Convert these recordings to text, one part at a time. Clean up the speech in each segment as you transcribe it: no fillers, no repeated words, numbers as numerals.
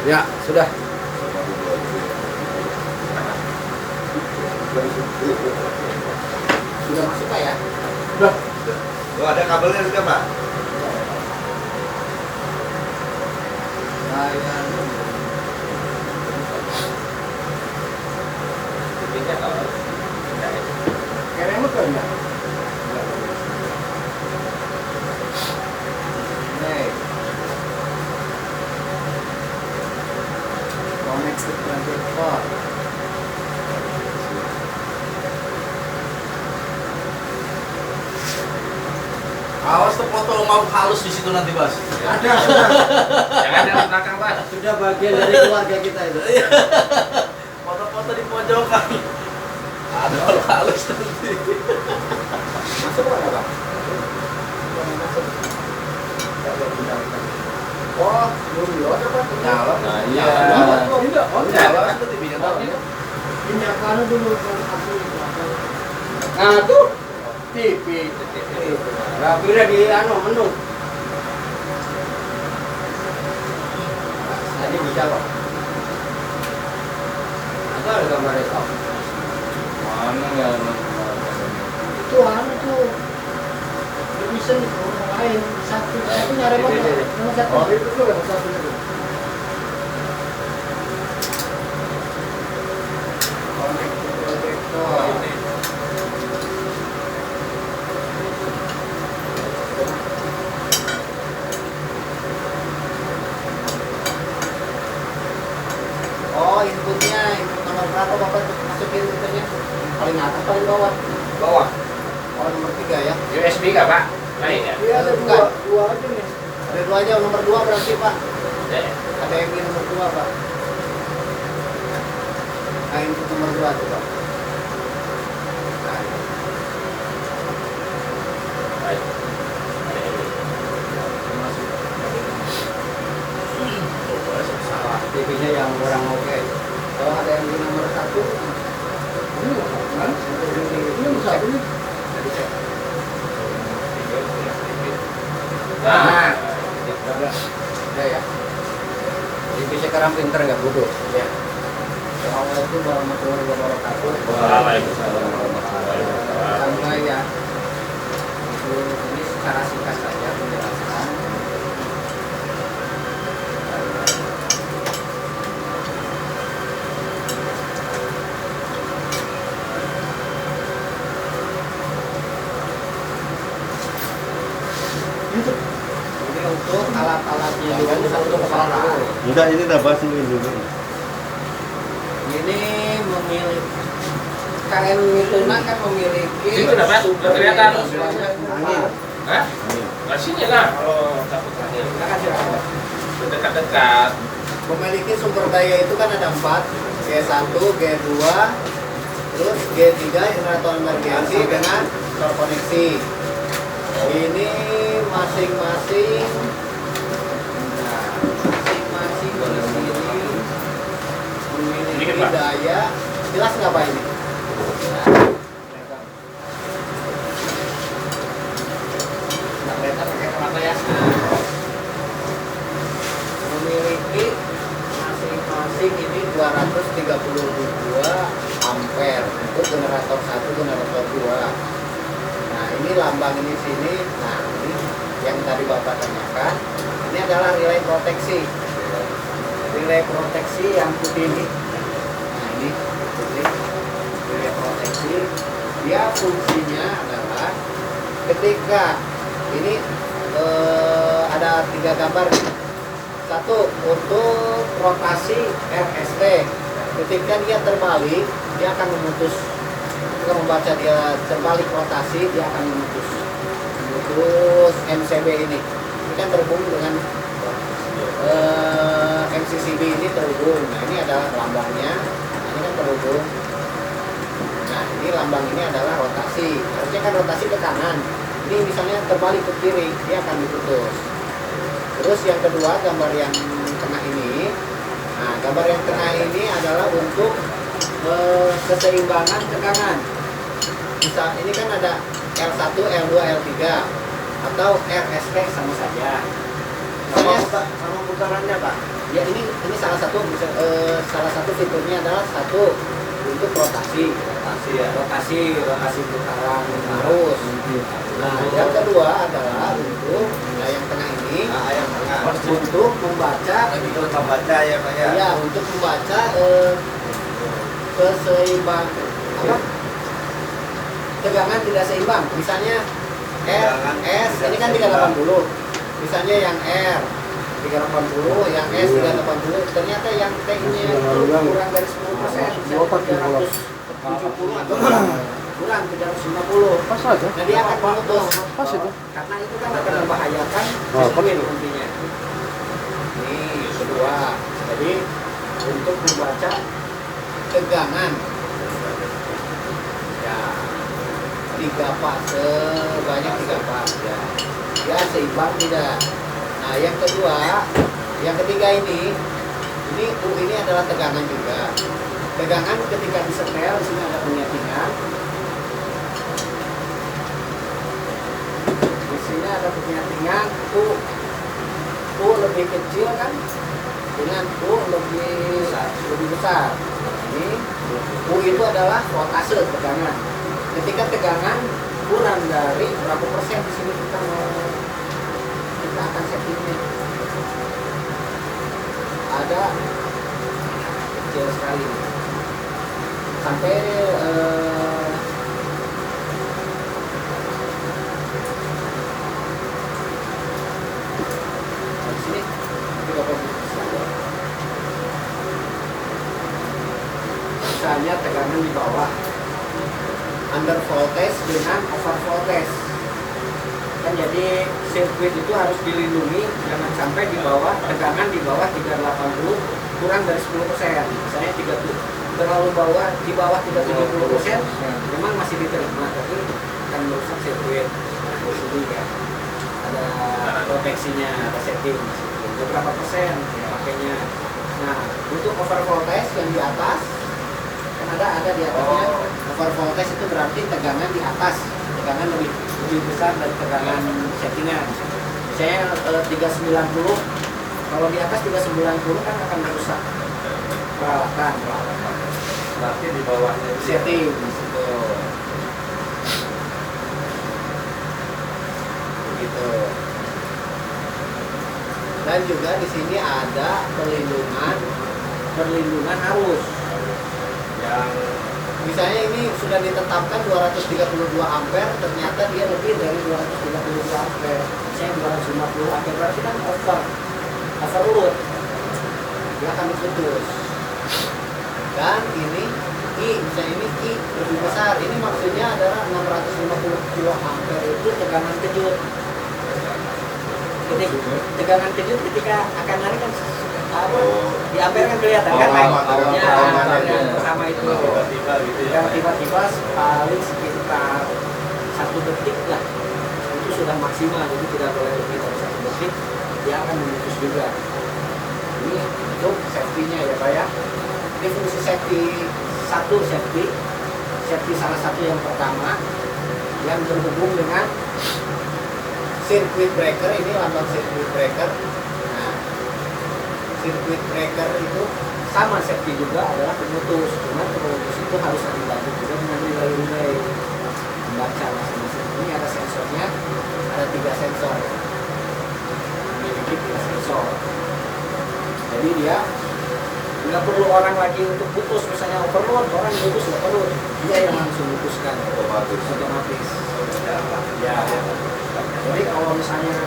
Ya, sudah. Sudah masuk Pak ya? Sudah. Oh, ada kabelnya sudah Pak? Ini kalau Keren betul ya? Connect to projector. Awas tuh foto mau halus di situ nanti, Bas. Ada, sudah. jangan dari belakang Pak. Sudah bagian dari keluarga kita itu. Foto-foto di pojokan. Ada kalau halus nanti. Masuk mana, Bang? Masuk. Oh, belum apa? Nyala. Nah, iya. Tidak, oh, nyala. Itu TV-nya tahu. Pinjakan dulu aku. Nah, tuh TV. Nah, bila di menu. Tadi bisa kok. Ada gambar itu. Mana ya? Itu tuh. Bisa orang lain satu. Aku nyari nomor satu. Oh, itu tuh yang satu itu. Oh, inputnya, input nomor berapa Bapak masukin inputnya? Paling atas, paling bawah. Bawah. Oh, nomor 3 ya. USB nggak Pak? Lain ya? Iya ada dua aja nih. Ada 2 aja, nomor 2 berarti Pak. Ya. Ada yang nomor 2 Pak. Nah, input nomor 2 tuh Pak. Nah, Baik. Ada ini. masuk. Salah. TV-nya yang kurang oke. Kalau ada yang di nomor 1, Ini kan? Ini nomor satu nih. dicek. Nah, Udah ya. TV sekarang pinter nggak bodoh. Ya. Assalamualaikum warahmatullahi wabarakatuh. Waalaikumsalam warahmatullahi wabarakatuh. Sampai ya. Ini secara singkat saja penjelasan. Ini untuk alat-alatnya dulu untuk kepala. Enggak, ini udah bahas ini dulu. Ini memiliki KM Mituna kan memiliki Situ dapat, udah kelihatan. angin. Hah? Nah, sini lah kalau takut angin. Kita kasih apa? Dekat-dekat. Memiliki sumber daya itu kan ada 4, G1, G2, terus G3 generator emergensi dengan terkoneksi. Ini masing-masing di sini memiliki Dikit, Pak. daya. Jelas nggak Pak ini? Nggak kelihatan pakai kacamata ya. Memiliki masing-masing ini 232 ampere untuk generator 1, generator 2. Nah, ini lambang ini sini. Nah, ini yang tadi Bapak tanyakan. Ini adalah relay proteksi. Relay proteksi yang putih ini. Nah, ini putih. Relay proteksi. Dia fungsinya adalah ketika ini ada 3 gambar. Satu untuk rotasi RST. Ketika dia terbalik, dia akan memutus. Ketika membaca dia terbalik rotasi, dia akan memutus MCB ini. Ini kan terhubung dengan MCCB ini terhubung. Nah, ini adalah lambangnya. Ini kan terhubung. Nah, ini lambang ini adalah rotasi. Harusnya kan rotasi ke kanan. Ini misalnya terbalik ke kiri, dia akan diputus. Terus yang kedua, gambar yang tengah ini. Nah, gambar yang tengah ini adalah untuk keseimbangan tegangan. Bisa, ini kan ada L1, L2, L3 atau RST sama saja. Sama putarannya Pak. Ya ini salah satu fiturnya adalah satu untuk rotasi putaran arus. Nah, yang kedua adalah untuk yang tengah ini yang tengah. untuk membaca Untuk membaca ya Pak ya. ya untuk membaca keseimbang apa tegangan tidak seimbang, misalnya Tegangan S tidak ini kan seimbang. 380, misalnya yang R 380, yang S 380, ternyata yang T-nya itu kurang dari 10%, misalnya 370 atau kurang 350. Pas aja. Nah, dia akan memutus. Pas itu. Karena itu kan akan membahayakan Oh, sirkuit nantinya. Ini kedua. Jadi untuk membaca tegangan ya 3 fase, sebanyak 3 fase ya. Ya seimbang tidak. Nah, yang kedua, yang ketiga ini ini adalah tegangan juga. Tegangan ketika disetel, di sini ada penyetingan. Di sini ada penyetingan U lebih kecil kan dengan U lebih besar. Ini U itu adalah voltase tegangan. Ketika tegangan kurang dari berapa persen, di sini kita akan settingnya. Ada kecil sekali sampai di sini 30%. Misalnya tegangan di bawah, under voltage dengan over voltage. Kan jadi sirkuit itu harus dilindungi jangan sampai di bawah tegangan di bawah 380 kurang dari 10%. Misalnya 30 terlalu bawah, di bawah 370% memang masih diterima, tapi akan merusak sirkuit. Nah, di sini ya ada proteksinya, ada setting berapa persen ya, pakainya. Nah, untuk over voltage yang di atas kan ada di atasnya. Over voltage itu berarti tegangan di atas, tegangan lebih besar dari tegangan settingan. Misalnya 390, kalau di atas 390 kan akan merusak peralatan. Berarti di bawahnya itu ya. Setting gitu. Begitu. Dan juga di sini ada perlindungan arus. Yang misalnya ini sudah ditetapkan 232 ampere, ternyata dia lebih dari 232 ampere. Misalnya 250 ampere berarti kan overload. Dia akan diputus. Dan ini I, misalnya ini I lebih besar. Ini maksudnya adalah 650 kilo ampere itu tegangan kejut. Tegangan kejut ketika akan narik kan apa? Di ampere kan kelihatan kan naik. Pertama itu tiba-tiba gitu ya. yang tiba-tiba paling sekitar 1 detik lah, itu sudah maksimal, jadi tidak boleh lebih dari 1 detik, dia akan memutus juga. Ini untuk safety-nya ya Pak ya. Ini fungsi safety salah satu yang pertama yang berhubung dengan circuit breaker. Ini lambang circuit breaker. Nah, circuit breaker itu sama safety juga adalah pemutus. Cuman pemutus itu harus dibantu juga dengan relay membaca masing-masing. Ini ada sensornya, ada 3 sensor. Memiliki 3 sensor. Jadi dia nggak perlu orang lagi untuk putus, misalnya overload, orang putus nggak perlu, dia yang langsung putuskan otomatis. Ya. Jadi kalau misalnya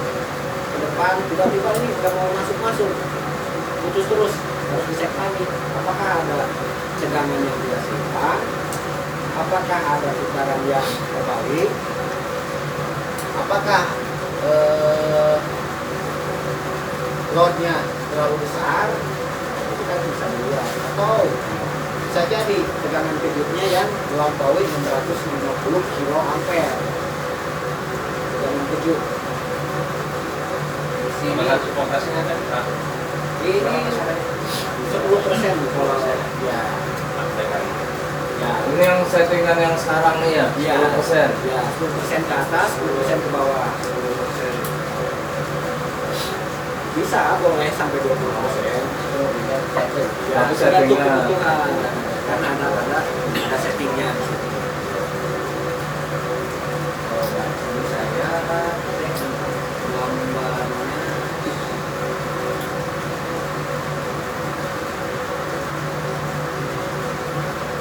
ke depan tiba-tiba ini nggak mau masuk, putus terus, harus dicek lagi apakah ada tegangan yang tidak seimbang, apakah ada putaran yang terbalik, apakah loadnya terlalu besar, itu kan bisa dilihat. Atau bisa jadi tegangan kejutnya yang melampaui 650 kilo ampere. Tegangan kejut. Di sini Satu voltasenya kan ini 10% kalau ya. Ya, Ini yang settingan yang sekarang nih ya, 10%. Ya, 10% ke atas, 10% ke bawah. Bisa boleh sampai 20%. Tapi tergantung settingnya. kebutuhan. Karena ada settingnya. Ini saya gambarnya.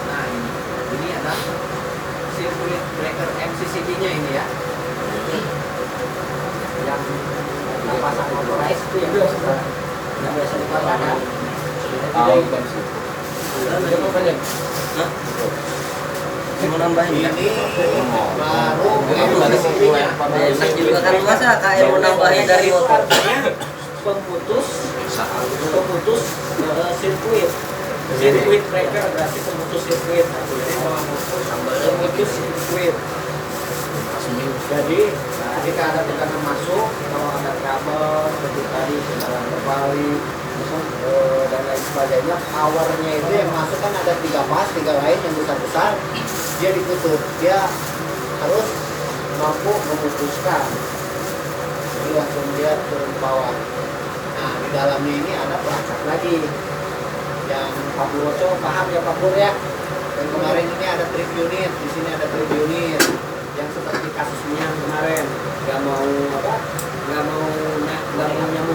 Nah ini ada circuit breaker MCCB-nya ini ya, yang pasang motorized itu yang biasa dipasang kan. Tahu kan sih. Coba banyak. Hah? Mau nambahin Ini nggak? baru MCCB-nya. Enak juga kan masa kayak mau nambahin dari Itu motor. artinya pemutus sirkuit. Sirkuit breaker berarti pemutus sirkuit. Pemutus sirkuit. Jadi ketika ada tekanan masuk, kalau ada kabel, seperti tadi kendaraan terbalik, dan lain sebagainya, powernya itu yang masuk kan ada 3 pas, 3 lain yang besar-besar, dia ditutup, dia harus mampu memutuskan, jadi langsung dia turun ke bawah. Nah di dalamnya ini ada pelacak lagi, yang Pak Buroco paham ya Pak Pur ya. Dan kemarin ini ada trip unit, di sini ada trip unit yang seperti kasusnya yang kemarin nggak mau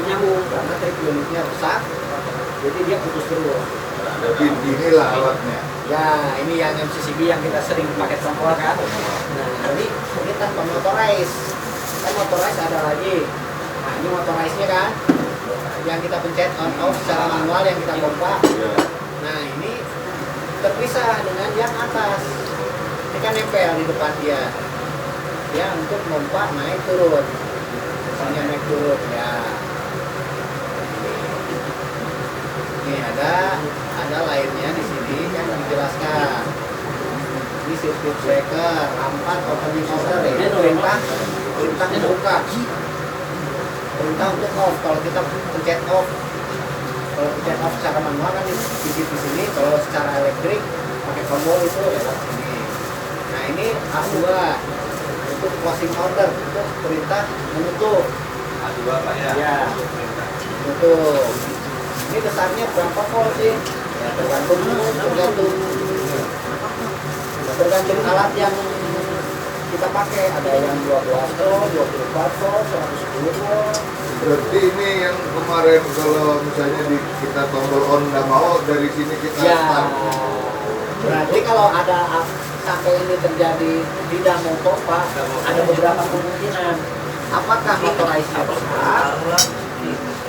nyambung karena trip unitnya rusak, jadi dia putus terus. Jadi inilah alatnya. Ya ini yang MCCB yang kita sering pakai sampel kan. Nah ini tanpa motorize, kan motorize ada lagi. Nah ini motorize-nya kan, yang kita pencet on off secara manual, yang kita pompa. Nah ini terpisah dengan yang atas, ini kan nempel di depan dia. Ya untuk pompa naik turun, misalnya naik turun ya. Ini ada lainnya di sini yang dijelaskan. Ini circuit breaker, 4 opening order ya. Perintah buka, perintah untuk off. Kalau kita pencet off, kalau pencet off secara manual kan di sini. Kalau secara elektrik pakai tombol itu lewat sini. Nah ini A2 untuk closing order, untuk perintah menutup. A2 Pak ya. Ya, menutup. Ini besarnya berapa volt sih? Ya, tergantung alat yang kita pakai. Ada yang 12 volt, 24 volt, 110 volt. Berarti ini yang kemarin kalau misalnya kita tombol on nggak mau, dari sini kita Ya, start. berarti kalau ada sampai ini terjadi tidak mau pompa, ada beberapa kemungkinan. Apakah motorized-nya besar,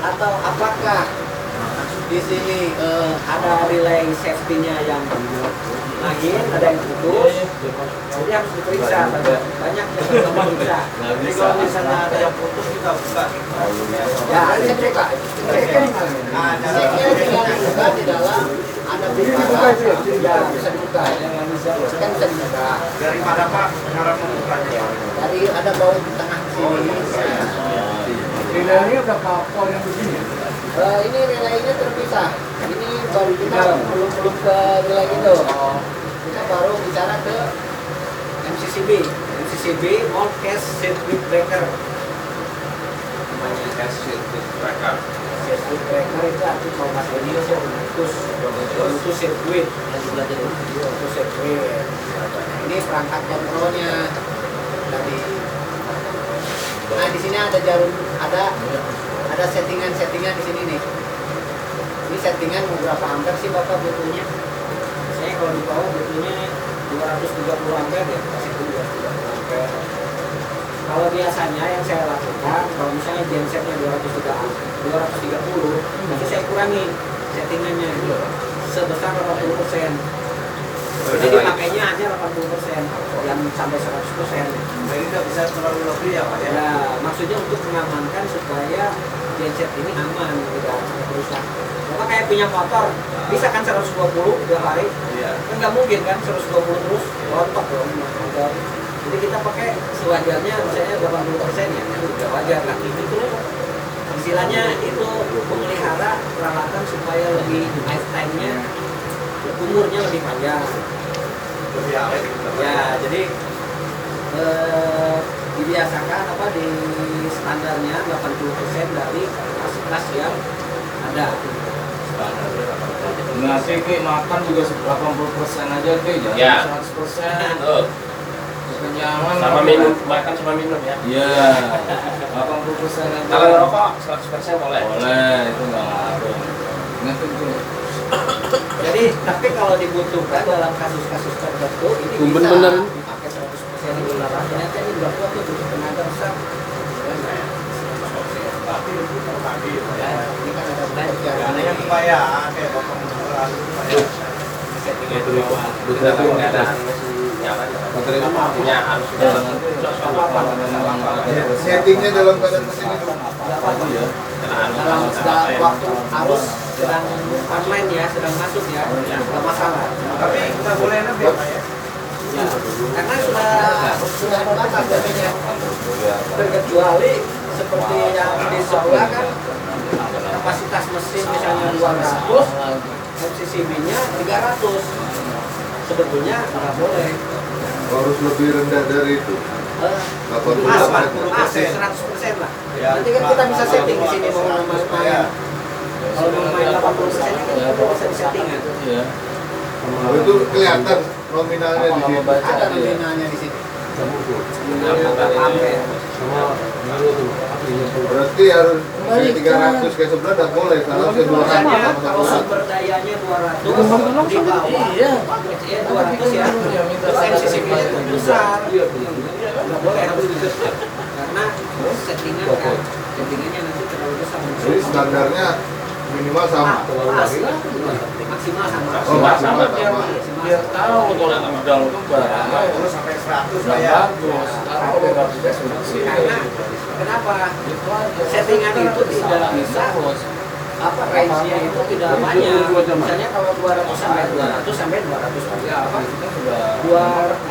atau apakah di sini ada relay safety-nya yang lain, ada yang putus, jadi harus diperiksa. Banyak yang perlu diperiksa. Jadi kalau misalnya ada yang putus kita buka. Ya, saya buka. Nah, Ceknya tinggal dibuka di dalam, ada beberapa ya bisa dibuka. Kan bisa dibuka. Dari mana Pak cara membukanya? Tadi ada baut di tengah sini. Ini udah kapal yang begini. Ini relaynya terpisah. Ini baru kita belum ke relay itu. Kita baru bicara ke MCCB mount case circuit breaker. Namanya Cash circuit breaker. circuit breaker itu arti kalau mas ini memutus sirkuit. Memutus sirkuit. Ini perangkat kontrolnya tadi. Nah di sini ada jarum, ada settingan di sini nih. Ini settingan berapa ampere sih Bapak butuhnya? Saya kalau di bawah butuhnya 230 ampere ya, kasih 230 ampere. Kalau biasanya yang saya lakukan, kalau misalnya gensetnya 230, nanti saya kurangi settingannya sebesar 80%. Jadi dipakainya hanya 80%, yang sampai 100%. Jadi nggak bisa terlalu lebih ya Pak ya? Ya, maksudnya untuk mengamankan supaya genset ini aman, tidak sampai rusak. Karena kayak punya motor, bisa kan 120 tiap hari? Iya. Kan nggak mungkin kan 120 terus rontok dong motor. Jadi kita pakai sewajarnya, misalnya 80% ya, sudah wajar lah. Itu istilahnya itu memelihara peralatan supaya lebih lifetime-nya, umurnya lebih panjang. Lebih awet. Ya, jadi dibiasakan di standarnya 80% dari kelas yang ada. Nanti Ki makan juga 80% aja Ki, jangan Ya. 100%. Tuh, Kekenyangan. sama minum, makan sama minum ya. Iya. 80% aja. Kalau ngerokok 100% boleh. Boleh, itu nggak ngaruh. Ingat itu. Jadi tapi kalau dibutuhkan dalam kasus-kasus tertentu ini Tumben bisa bener. dipakai 100% di darah. Ternyata ini juga kuat tuh untuk tenaga besar. Ini kan ada Adanya kebayaan kayak bapak mengelola kebayaan. Settingnya itu dalam keadaan masih nyaman. Artinya harus sudah Settingnya dalam keadaan mesin itu. dalam waktu arus sedang online ya, sedang masuk ya, nggak masalah. Tapi nggak boleh lebih Pak ya. Ya, karena sudah terbatas jadinya. Terkecuali seperti yang di sebelah kan kapasitas mesin misalnya 200, MCCB-nya 300. Sebetulnya nggak boleh. Harus lebih rendah dari itu. 100% lah. Nanti kan kita bisa setting di sini mau main. Kalau mau main 80%-nya kan kita bisa disetting kan. Iya. Oh, itu kelihatan nominalnya di sini. Ada nominalnya di sini. Berarti harus 300 kayak sebelah nggak boleh kalau saya 200 Makanya sama kalau satu. sumber dayanya 200 di bawah Iya. 200 ya, terus MCCB-nya besar, nggak boleh harus karena settingan kan, settingannya nanti terlalu besar. Jadi standarnya minimal sama. Maksimal sama. Oh, maksimal sama. Biar tahu kalau gudang itu barangnya Terus sampai 100 nggak Pak ya. bagus. Tahu dia Karena kenapa settingan itu tidak bisa apa range-nya itu tidak banyak. Misalnya kalau 200 sampai 200 sampai 200 apa?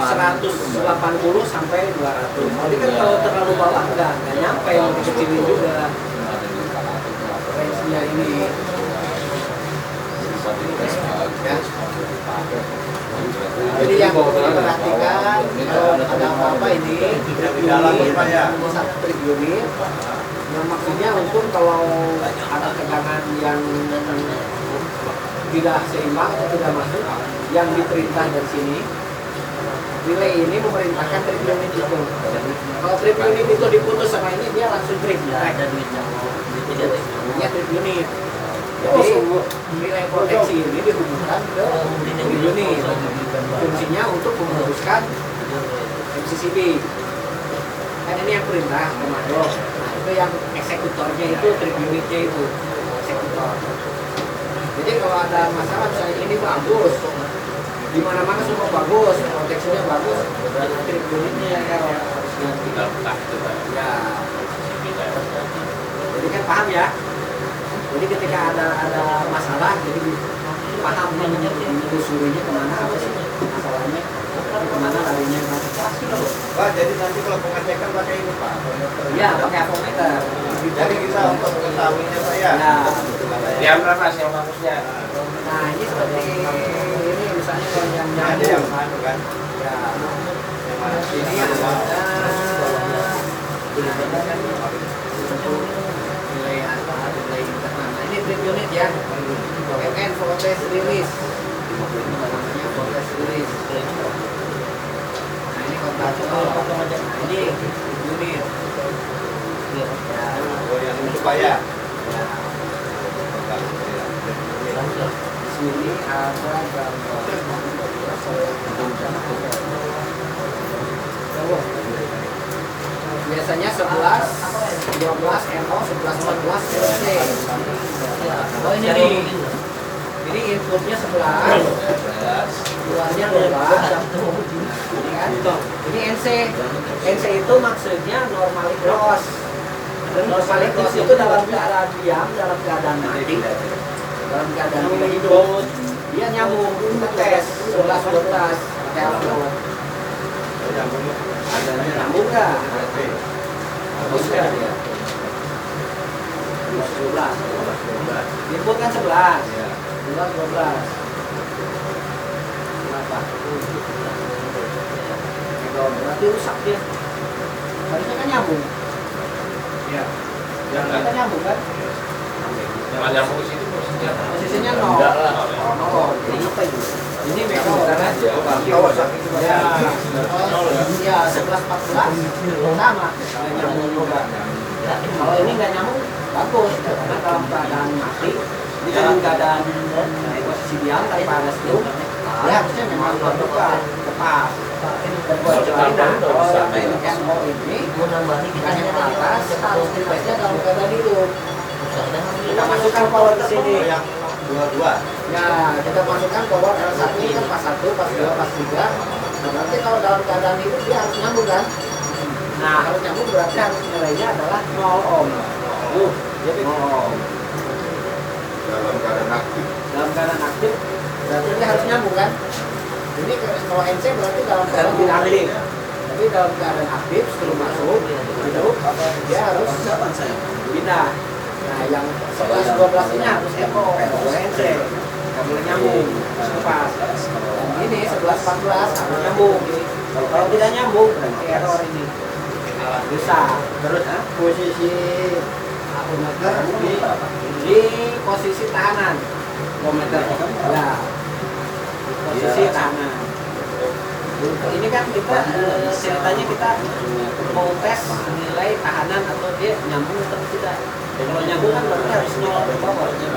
180 sampai 200. Jadi kan kalau terlalu bawah nggak nyampe, mau dikecilin juga range-nya ini. Ya. Jadi yang perlu diperhatikan kalau ada apa-apa ini di dalam Pak ya. Satu trip unit. Yang maksudnya untuk kalau ada tegangan yang tidak seimbang atau tidak masuk, yang diperintah dari sini, relay ini memerintahkan trip unit itu. Kalau trip unit itu diputus sama ini, dia langsung trip. Ada duitnya mau Ini trip unit. Jadi relay proteksi ini dihubungkan ke trip unit. Fungsinya untuk memutuskan MCCB. Kan ini yang perintah komando. Nah, itu yang eksekutornya itu trip unitnya itu eksekutor. Jadi kalau ada masalah misalnya ini bagus, di mana-mana semua bagus, proteksinya bagus, trip unitnya yang error harusnya Tinggal buka itu Pak. ya. Jadi kan paham ya. Jadi ketika ada masalah, jadi paham menelusurinya kemana, apa sih masalahnya, kemana larinya. Pak, jadi nanti kalau pengecekan pakai ini Pak. Ya, pakai avometer. Jadi kita untuk mengetahuinya Pak ya. Ya. Yang berapa sih yang bagusnya? Nah, ini seperti ini misalnya kalau yang Ada yang mana kan? ya. Yang mana? Ini yang ada nilai apa? Nilai internal. Nah, ini trip unit ya. MN voltage release. Namanya voltage release. Nah, ini kontaktor. Nah, ini trip unit. Ya. Oh, yang ini Pak ya. Ya. Sini ada gambar. Biasanya 11, 12 NO, 11, 14 LC. Oh ini inputnya 11, keluarnya 12. Ini kan, ini NC. NC itu maksudnya normally cross. Normally cross itu dalam keadaan diam, dalam keadaan mati, dalam keadaan tidak hidup. Dia nyambung ke tes 11, 12 telepon. Nyambung nggak? Bagus nggak dia? 12. Input kan 11. 12. Kenapa? Berarti rusak dia. Harusnya kan nyambung. Iya. Kita nyambung kan? Yang nyambung ke situ posisinya. Posisinya 0. Enggak lah. 0 sama kalau nyambung juga. Kalau ini nggak nyambung bagus karena dalam keadaan mati ini dalam keadaan posisi diam tanpa ada strum ya harusnya memang terbuka tepat. Kecuali kalau yang NO ini bukan yang atas harus device-nya dalam keadaan hidup. Kita masukkan power ke sini. Dua-dua. Ya, kita masukkan power L1 ini kan pas 1, pas 2, pas 3. Nah, nanti kalau dalam keadaan hidup dia harus nyambung kan? Nah, harus nyambung berarti harus nilainya adalah 0 ohm. Jadi 0 ohm. dalam keadaan aktif. Dalam keadaan aktif berarti dia harus nyambung kan? Ini kalau NC berarti dalam keadaan tidak aktif. Tapi dalam keadaan aktif sebelum masuk hidup dia harus pindah. Nah, yang 11 12 ini harus NO, NC. Nggak boleh nyambung, harus lepas. Dan ini 11 14 harus nyambung. Kalau tidak nyambung berarti error ini. Bisa. Terus posisi akumulator di posisi tahanan. Akumulator. Ya. Posisi tahanan. Ini kan kita ceritanya kita mau tes nilai tahanan atau dia nyambung atau tidak. Kalau nyambung kan berarti harus 0 ke bawah. Di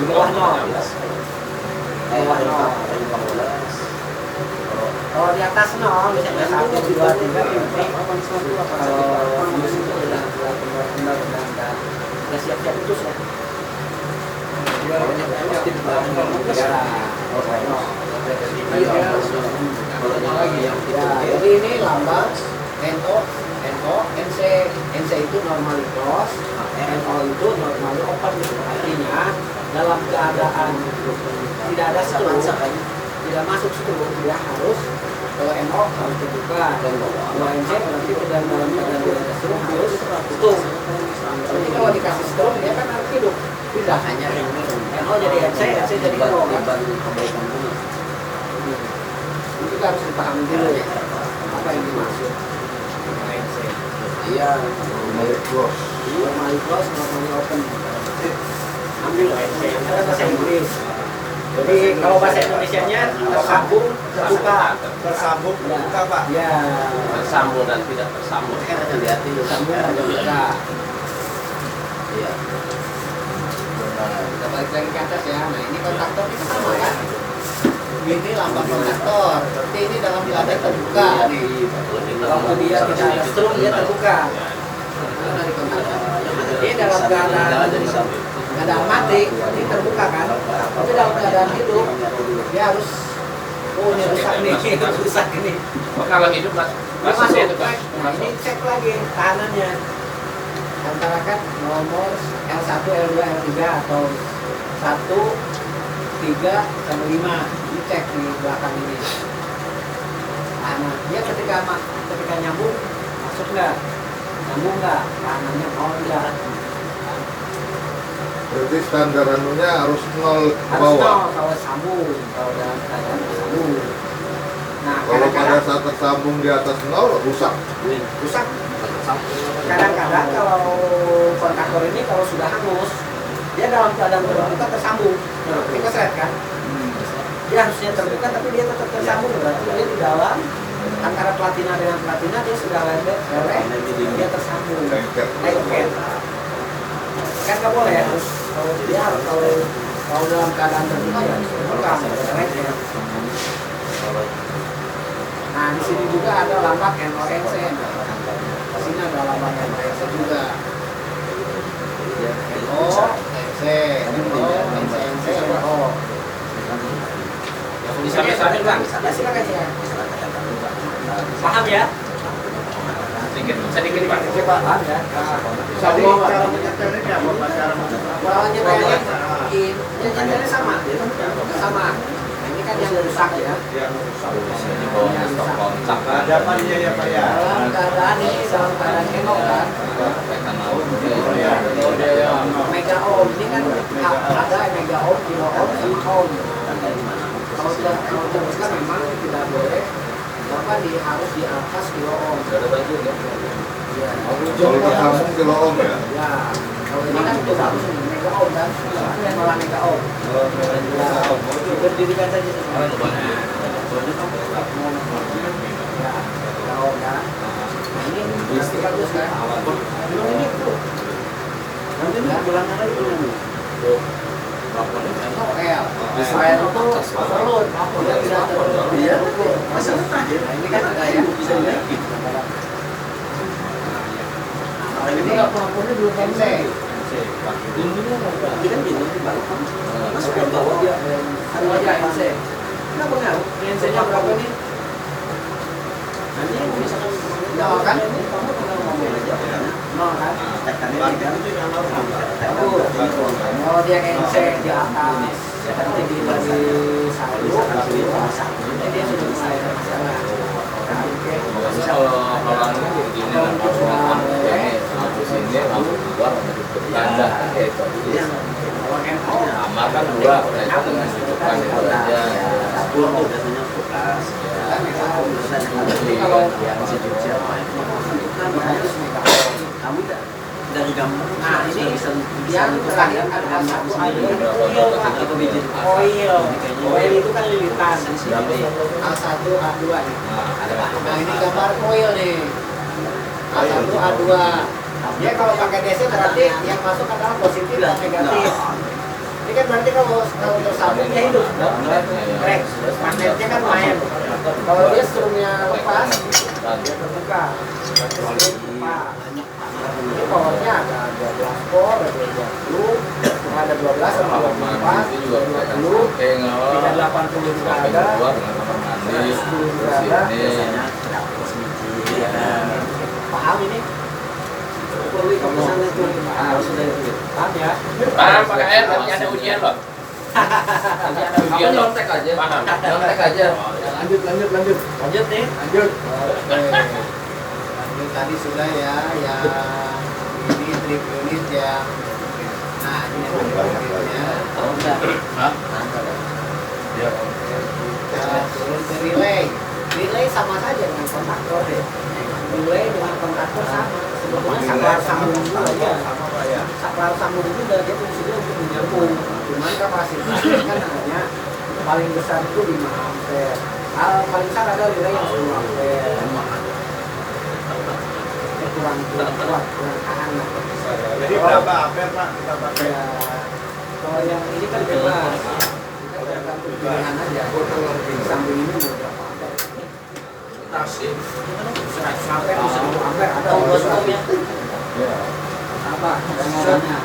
bawah 0. Bawah 0. Kalau di atas 0 misalnya 1, 2, 3 berarti kalau minus itu udah siap-siap putus ya. Jadi ini lambang NO, NC itu normally close, NO itu normally open. Artinya dalam keadaan tidak ada strum, tidak masuk strum, dia harus kalau NO harus terbuka. Kalau NC berarti dalam keadaan tidak ada strum harus tutup. Jadi kalau dikasih strum dia kan harus hidup. Tidak hanya NO jadi NC jadi NO. Ini juga harus dipahami dulu ya apa yang dimaksud NC. Iya, normally close. Normally close, normally open. Ambil NC ada bahasa Inggris. Jadi kalau bahasa Indonesianya tersambung terbuka. Tersambung terbuka Pak. Ya. Tersambung dan tidak tersambung. Kan hati-hati Tersambung dan terbuka. Iya. Nah, kita balik lagi ke atas ya. Nah ini kontaktor ini sama kan? Ini lambang kontaktor. Berarti ini dalam keadaan terbuka nih. Kalau dia tidak ada strum dia terbuka. Ini dari kontaktor. Ini dalam keadaan mati ini terbuka kan? Tapi dalam keadaan hidup dia harus ini rusak nih, rusak ini. Kalau hidup Dia masuk masuk itu Pak. Nah, ini cek lagi tahanannya antara kan nomor L1, L2, L3 atau 1, 3, sampai 5 dicek di belakang ini. Nah, dia ketika nyambung masuk nggak? Nyambung nggak? Tahanannya mau enggak? Berarti standar anunya harus 0 ke Harus bawah. kalau sambung, kalau dalam keadaan sambung. Nah, Kalau pada kadang-kadang saat tersambung di atas 0 rusak. rusak. Kadang-kadang kalau kontaktor ini kalau sudah hangus, dia dalam keadaan terbuka tersambung. Kita lihat kan? Dia harusnya terbuka tapi dia tetap tersambung. Berarti dia di dalam antara platina dengan platina dia sudah leleh, dia tersambung. Lengket. Kan nggak boleh ya? Kalau dia kalau dalam keadaan terbuka ya terbuka, lengket. Nah di sini juga ada lambang NONC. Di sini ada lambang NONC juga. NONC, NONC, NO. Bisa misalnya Bang. Ya silakan ya. Paham ya? Sedikit Pak. Paham ya? Jadi cara menyetelnya apa Pak? Caranya nyetelnya sama. Sama. Ini kan yang rusak ya. Ada apa ya Pak ya? Dalam keadaan ini dalam keadaan NO kan. Mega ohm ini kan ada mega ohm, kilo ohm, sama ohm. Kalau terbuka memang tidak boleh. Bapak harus di atas kilo ohm. Ya. Kalau tersambung kilo ohm ya. Ya. Kalau ini kan itu harus mega ohm kan. Malah mega ohm. Berdirikan saja. Ya, mega ohm ya. Pasti bagus kan? Bilang ini tuh. Nanti nih bilangnya lagi tuh. Noel. Israel itu overload. Iya. Masa Nah, ini kan ada yang bisa jadi. Nah, ini pelakunya belum MC. Ini kan gini di balik. Mas kan bawa dia. Ada aja MC. Kenapa nggak? MC-nya berapa nih? Nanti misalkan Nol kan? ini kamu tinggal ngomong aja. Nol kan? Tekannya tiga. Kalau dia MC di atas, nanti di bagi satu, ini dia sudah mulai ada masalah. Kalau ini begini lampu sini lampu dua tanda kayak itu. Kalau NO, Kamar kan dua, itu dengan hidupkan itu aja. Dapur tuh biasanya kulkas. Jadi kalau yang si Jogja kamu dari gambar. nah ini yang terakhir ada satu ada Atau biji oil itu kan lilitan. Berapa? A1 A2 nih. Ada Nah ini gambar coil nih. A1 A2. Dia kalau pakai DC berarti yang masuk adalah positif dan negatif. Ini kan berarti kalau tersambung dia hidup. Rek, magnetnya kan main. Kalau dia strumnya lepas, dia terbuka. Strum lepas. Ini powernya ada 12 volt, ada 20, ada 12, ada 24, itu juga 20, tinggal 380 juga ada. keluar dengan kamar mandi terus ini Paham ini? Perlu kamu sana itu harus sudah itu. Paham ya? paham pakai air nanti ada ujian loh nanti ada ujian loh nyontek aja paham nyontek aja Lanjut. Lanjut nih. Lanjut. Ini tadi sudah ya, yang ini trip unit yang nah ini yang unitnya. Oh enggak. hah Iya. Kita turun ke relay. Relay sama saja dengan kontaktor deh. Relay dengan kontaktor sama. Sebetulnya saklar sambung juga ya. Sama Pak ya. Saklar sambung juga dia fungsinya untuk menyambung. Cuman kapasitasnya kan hanya paling besar itu 5 ampere. Paling besar ada relay yang 10 ampere. Ini kurang kuat, kurang tahan lah. Jadi berapa ampere Pak kita pakai? Ya, kalau yang ini kan bebas. Kita tergantung pilihan aja. Di samping ini mau berapa ampere? tasik 100 ampere, 1000 ampere ada. Oh, bosnya. Apa? Modelnya.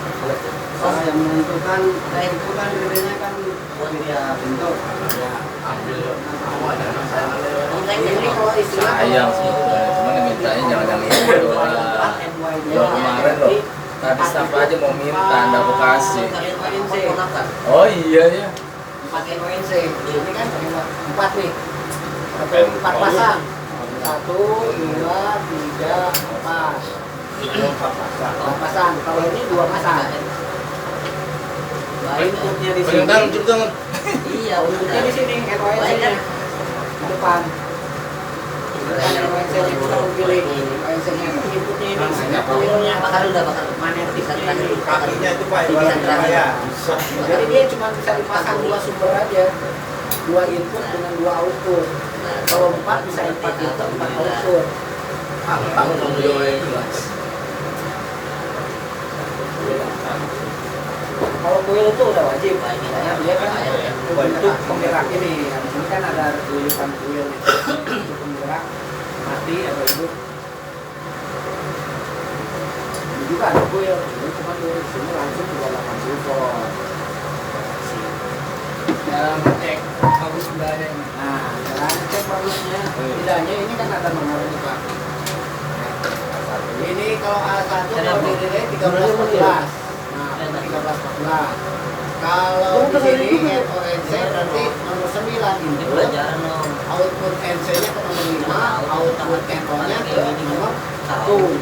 Kalau yang menentukan itu kan bedanya kan dia bentuk. ambil Ini kalau istilah sayang sih cuma mintanya jangan yang itu doang loh kemarin loh tadi staff aja mau minta anda aku kasih oh iya ya pakai ONC. Ini kan pakai 4 nih. Atau 4 pasang. 1, 2, 3, 4. 4 pasang. Kalau ini 2 pasang. Inputnya di sini. Iya, Inputnya di sini, NONC-nya di depan. NONC-nya kita pilih. NONC-nya inputnya ini. Coilnya bakar udah bakar. magnetik Bisa ini. Kakinya itu Pak, Bisa ibarat terakhir. ya. Jadi dia cuma bisa dipasang 2 sumber aja. 2 input dengan 2 output. Kalau 4 bisa 4 input, 4 output. Kalau coil itu udah wajib, karena dia kan untuk penggerak ini. Ini kan ada lilitan coil nih, untuk penggerak mati atau hidup. Ini juga ada coil, ini cuma di sini langsung juga 80 volt. Dalam cek bagus udahnya ini. Nah, dalam cek bagusnya, tidaknya ini kan ada nomornya Pak. Ini kalau A1 kalau di relay 1314. Nah, 1314. Kalau di sini NONC berarti nomor 9 Ini input. pelajaran dong. Output NC-nya ke nomor 5, output NO-nya ke nomor 1.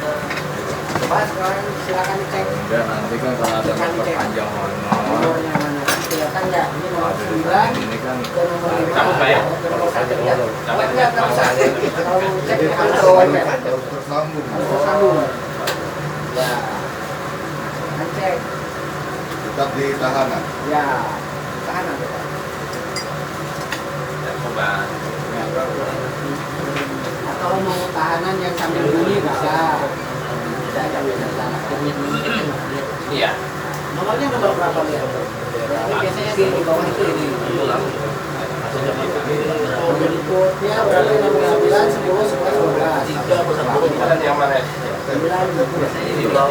Coba sekarang silakan dicek enggak nanti kan kalau ada perpanjang honor nomornya mana. Kelihatan nggak? Ini nomor 9 ini kan ke nomor 5 Cabut, Pak, ya? ke nomor 1 ya. Cabut, Enggak usah. Kalau cek Jadi di harus handphone ya. tersambung. Harus tersambung. Ya. Kan cek. Tetap di tahanan. Ya. Tahan aja Pak. coba Atau mau tahanan yang sambil bunyi bisa. ini. Maksudnya Inputnya berarti nomor 9, 10, 11, 12. yang mana? 9, 10. Ini belum.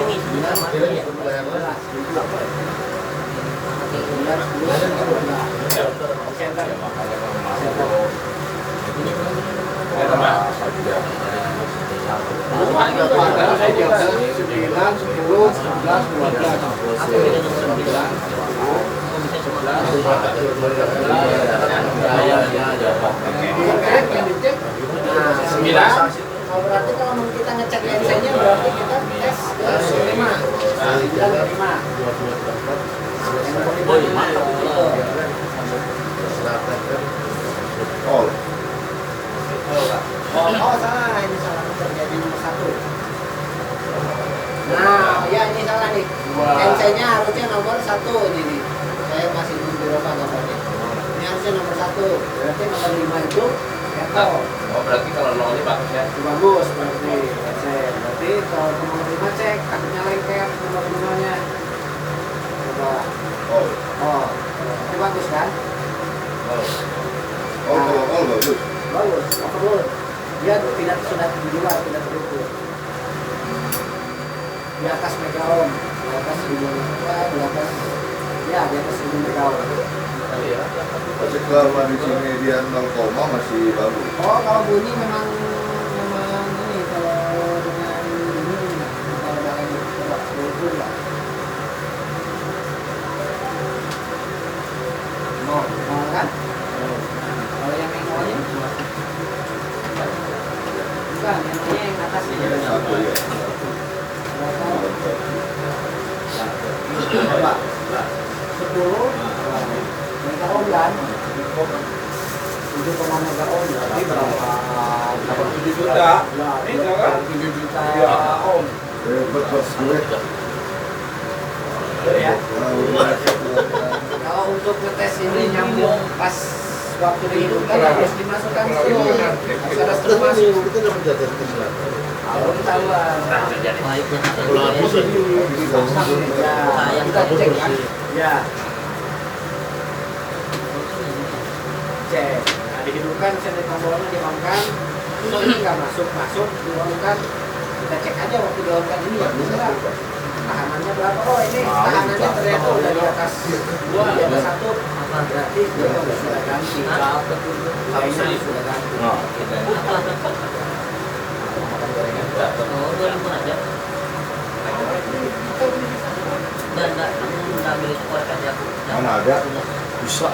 Nah, berarti kalau mau kita ngecek NC-nya berarti kita tes ke 5. 9 ke 5. Oh, salah, ini salah terjadi nomor 1. Nah, ya ini salah nih. NC-nya harusnya nomor 1 ini nih. Saya masih belum berubah gambarnya. Ini harusnya nomor 1. Berarti nomor 5 itu Eto. Oh berarti kalau nol ini bagus ya? Bagus berarti. Berarti kalau nomor 5 cek takutnya lengket nomor 5-nya. Coba. Oh. Ini bagus kan? Kalau bagus. Bagus, overload. Dia tidak sudah di luar, tidak terukur. Di atas mega ohm, di atas 1000, di atas, ya di atas 1000 mega ohm. Tapi kalau di sini dia 0, masih bagus. Oh, kalau bunyi memang ini kalau dengan ini kalau dalam coba terukur lah. Nol kan? Kalau yang nolnya bukan, yang atasnya Ini satu ya. berapa? 10 mega ohm kan? 7 mega ohm berarti berapa? 7 juta. Ini kan? 7 juta ohm. Betul gue. Ya. Kalau untuk ngetes ini nyambung pas waktu dihidupkan harus dimasukkan strum. Harus ada strum masuk. Belum ketahuan. Ya, kita cek kan? Ya. Cek. Nah, dihidupkan, sender tombolnya diomkan. Ini nggak masuk, diomkan. Kita cek aja waktu diomkan ini ya, bisa nggak? Tahanannya berapa? Oh ini tahanannya ternyata udah di atas 2, di atas 1. Berarti dia sudah ganti. Lainnya sudah ganti. Mana ada? Bisa.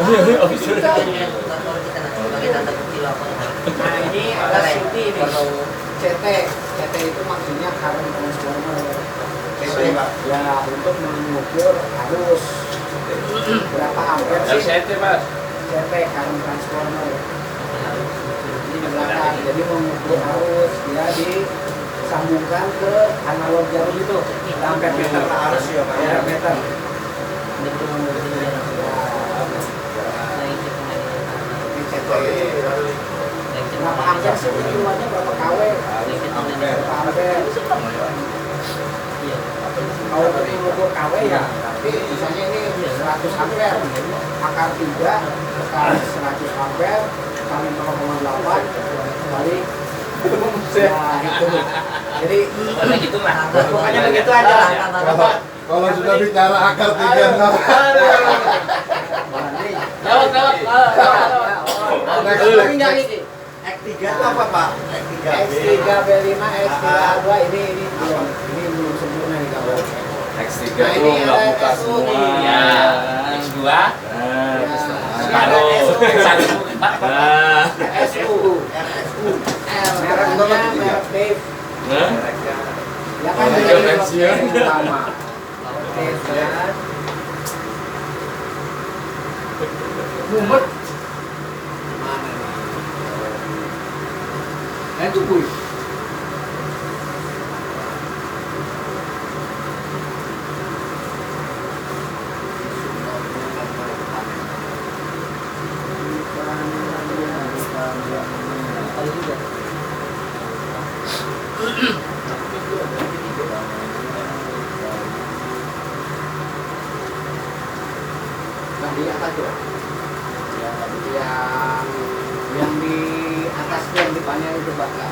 Nah ini ada CT ini. CT itu maksudnya current transformer. Ya untuk mengukur arus berapa ampere sih? LCT mas. CT current transformer. Ini di belakang. Jadi mengukur arus dia disambungkan ke analog jarum itu. Sampai meter arus ya Pak. Ya meter. Ini CT. Berapa ampere sih keluarnya, berapa kW? Berapa ampere? Kalau untuk mengukur kW ya, tapi misalnya ini 100 ampere, akar 3 akar 100 ampere kali 0,8 kali ya itu. Jadi Gitu lah. pokoknya begitu aja lah. Kalau sudah bicara akar 3 X3 itu apa Pak? X3 B5, X3 A2 ini belum sempurna nih kalau X3 Nah, tuh ini nggak ada buka SU semua. nih. Ya. X2. Separuh. Nah. RSU R mereknya merek Dave Nah. ya kan Oh, jadi pensiun. blok utama Dave kan mumet mana nih itu Bu Nah, di atas tuh. panel itu Pak.